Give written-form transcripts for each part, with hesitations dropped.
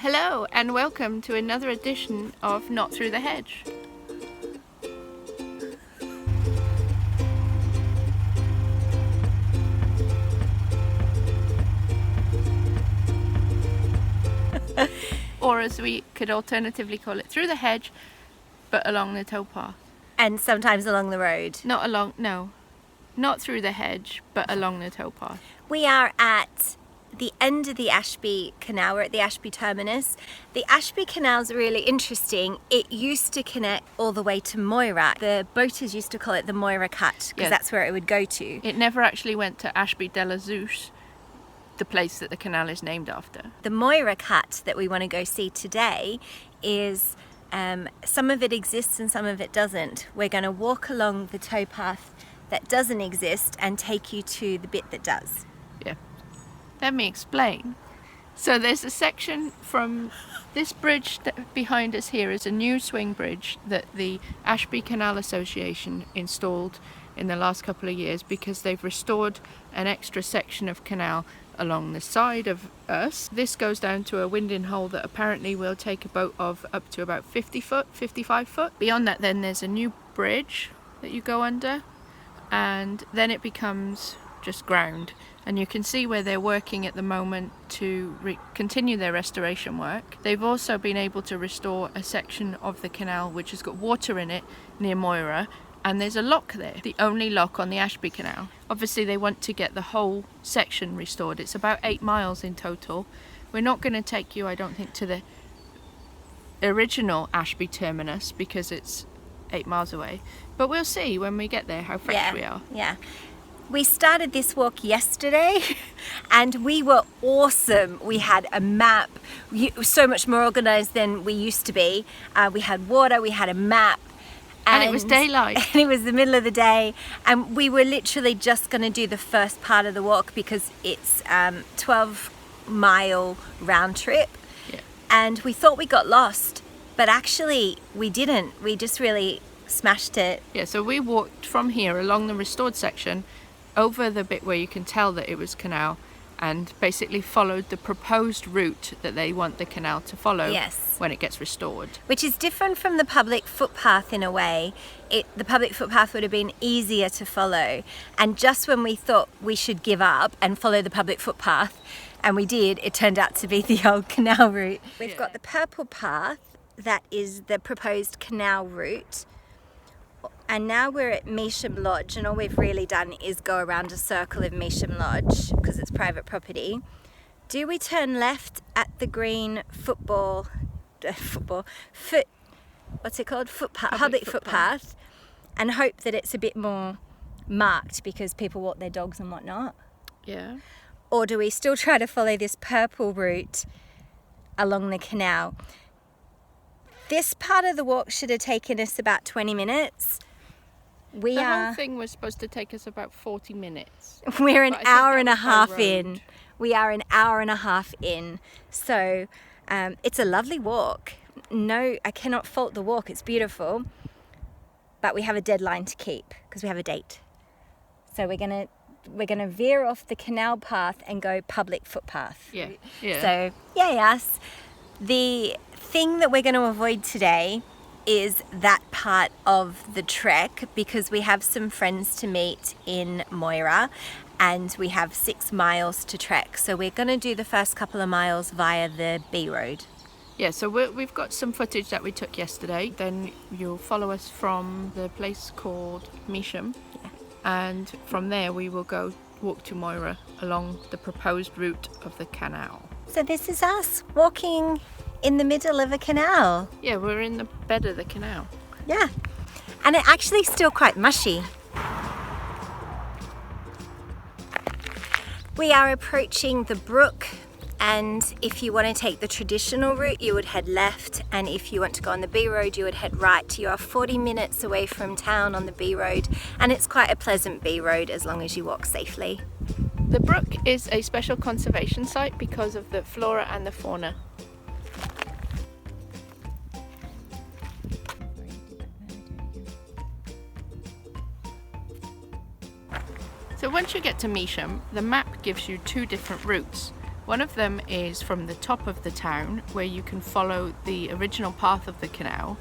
Hello and welcome to another edition of Not Through the Hedge. Or as we could alternatively call it, Through the Hedge, but along the towpath. And sometimes along the road. Not through the hedge, but along the towpath. We are at the end of the Ashby Canal. We're at the Ashby terminus. The Ashby Canal is really interesting. It used to connect all the way to Moira. The boaters used to call it the Moira Cut because that's where it would go to. It never actually went to Ashby de la Zeus, the place that the canal is named after. The Moira Cut that we want to go see today is some of it exists and some of it doesn't. We're going to walk along the towpath that doesn't exist and take you to the bit that does. Yeah. Let me explain. So there's a section from this bridge that behind us here is a new swing bridge that the Ashby Canal Association installed in the last couple of years because they've restored an extra section of canal along the side of us. This goes down to a winding hole that apparently will take a boat of up to about 50 foot, 55 foot. Beyond that then there's a new bridge that you go under, and then it becomes just ground. And you can see where they're working at the moment to continue their restoration work. They've also been able to restore a section of the canal which has got water in it near Moira, and there's a lock there, the only lock on the Ashby Canal. Obviously they want to get the whole section restored. It's about 8 miles in total. We're not going to take you, I don't think, to the original Ashby terminus because it's 8 miles away, but we'll see when we get there how fresh we are. Yeah. We started this walk yesterday and we were awesome. We had a map, so much more organised than we used to be. We had water, we had a map. And it was daylight. And it was the middle of the day. And we were literally just going to do the first part of the walk because it's 12-mile round trip. Yeah. And we thought we got lost, but actually we didn't. We just really smashed it. Yeah, so we walked from here along the restored section over the bit where you can tell that it was canal, and basically followed the proposed route that they want the canal to follow when it gets restored. Which is different from the public footpath in a way. The public footpath would have been easier to follow, and just when we thought we should give up and follow the public footpath, and we did, it turned out to be the old canal route. We've got the purple path, that is the proposed canal route. And now we're at Measham Lodge, and all we've really done is go around a circle of Measham Lodge because it's private property. Do we turn left at the green public footpath and hope that it's a bit more marked because people walk their dogs and whatnot? Yeah. Or do we still try to follow this purple route along the canal? This part of the walk should have taken us about 20 minutes. The whole thing was supposed to take us about 40 minutes. We're an hour and a half in. We are an hour and a half in. So it's a lovely walk. No, I cannot fault the walk. It's beautiful. But we have a deadline to keep because we have a date. So we're gonna veer off the canal path and go public footpath. Yeah. So yes. The thing that we're going to avoid today is that part of the trek because we have some friends to meet in Moira and we have 6 miles to trek. So we're going to do the first couple of miles via the B road. Yeah, so we've got some footage that we took yesterday. Then you'll follow us from the place called Measham. Yeah. And from there we will go walk to Moira along the proposed route of the canal. So this is us walking in the middle of a canal. Yeah, we're in the bed of the canal. Yeah, and it's actually still quite mushy. We are approaching the brook, and if you want to take the traditional route, you would head left, and if you want to go on the B road, you would head right. You are 40 minutes away from town on the B road, and it's quite a pleasant B road as long as you walk safely. The brook is a special conservation site because of the flora and the fauna. So once you get to Measham, the map gives you 2 different routes. One of them is from the top of the town, where you can follow the original path of the canal,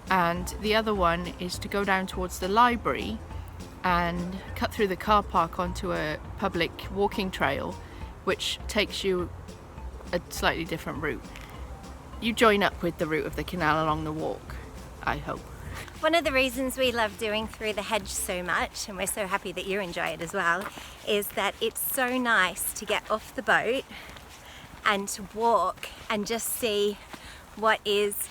and the other one is to go down towards the library and cut through the car park onto a public walking trail, which takes you a slightly different route. You join up with the route of the canal along the walk, I hope. One of the reasons we love doing Through the Hedge so much, and we're so happy that you enjoy it as well, is that it's so nice to get off the boat and to walk and just see what is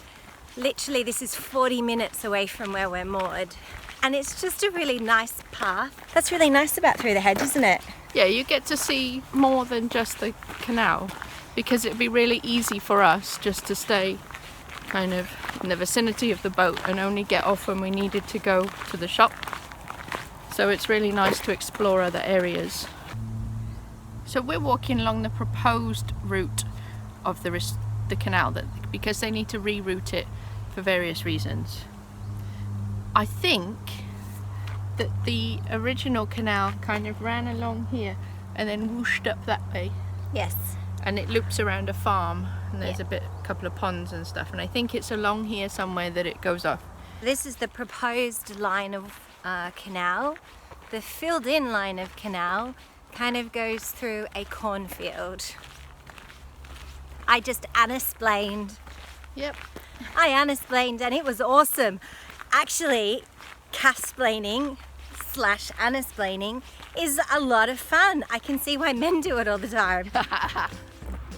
literally, this is 40 minutes away from where we're moored. And it's just a really nice path. That's really nice about Through the Hedge, isn't it? Yeah, you get to see more than just the canal, because it'd be really easy for us just to stay kind of in the vicinity of the boat and only get off when we needed to go to the shop. So it's really nice to explore other areas. So we're walking along the proposed route of the canal, because they need to reroute it for various reasons. I think that the original canal kind of ran along here and then whooshed up that way. Yes. And it loops around a farm, and there's a couple of ponds and stuff, and I think it's along here somewhere that it goes off. This is the proposed line of canal. The filled in line of canal kind of goes through a cornfield. I just Anna-splained. Yep. I Anna-splained and it was awesome. Actually, Cass-splaining / Anna-splaining is a lot of fun. I can see why men do it all the time.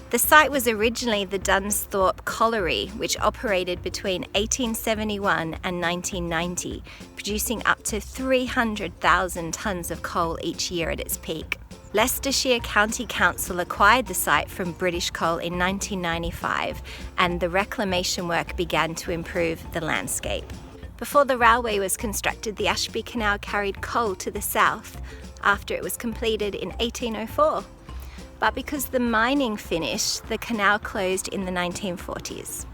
The site was originally the Dunsthorpe Colliery, which operated between 1871 and 1990, producing up to 300,000 tonnes of coal each year at its peak. Leicestershire County Council acquired the site from British Coal in 1995, and the reclamation work began to improve the landscape. Before the railway was constructed, the Ashby Canal carried coal to the south after it was completed in 1804. But because the mining finished, the canal closed in the 1940s.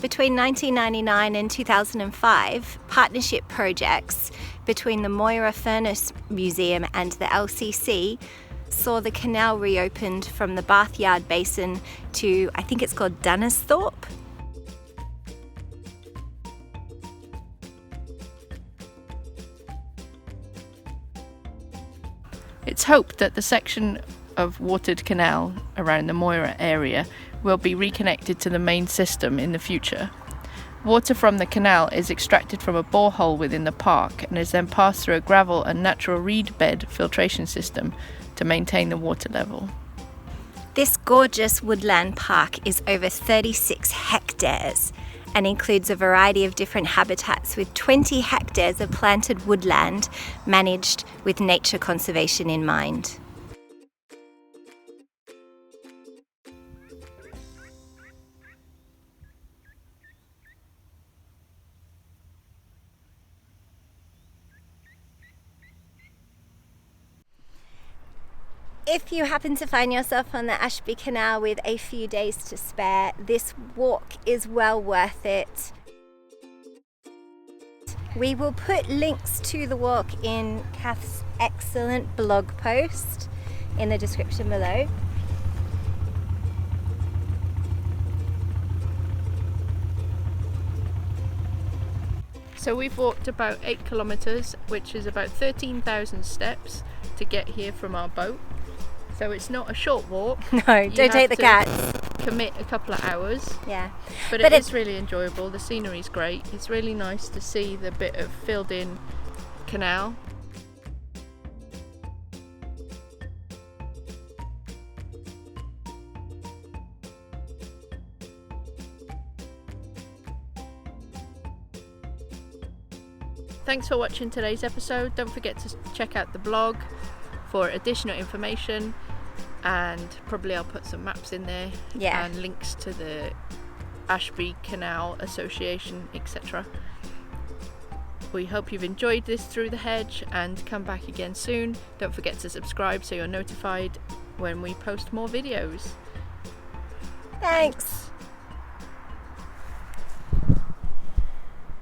Between 1999 and 2005, partnership projects between the Moira Furnace Museum and the LCC saw the canal reopened from the Bathyard Basin to, I think it's called Dunsthorpe. It's hoped that the section of watered canal around the Moira area will be reconnected to the main system in the future. Water from the canal is extracted from a borehole within the park and is then passed through a gravel and natural reed bed filtration system to maintain the water level. This gorgeous woodland park is over 36 hectares and includes a variety of different habitats, with 20 hectares of planted woodland managed with nature conservation in mind. If you happen to find yourself on the Ashby Canal with a few days to spare, this walk is well worth it. We will put links to the walk in Kath's excellent blog post in the description below. So we've walked about 8 kilometres, which is about 13,000 steps to get here from our boat. So it's not a short walk. No, don't take the cats. Commit a couple of hours. Yeah. But it is really enjoyable. The scenery's great. It's really nice to see the bit of filled in canal. Thanks for watching today's episode. Don't forget to check out the blog for additional information, and probably I'll put some maps in there and links to the Ashby Canal Association, etc. We hope you've enjoyed this Through the Hedge and come back again soon. Don't forget to subscribe so you're notified when we post more videos. Thanks.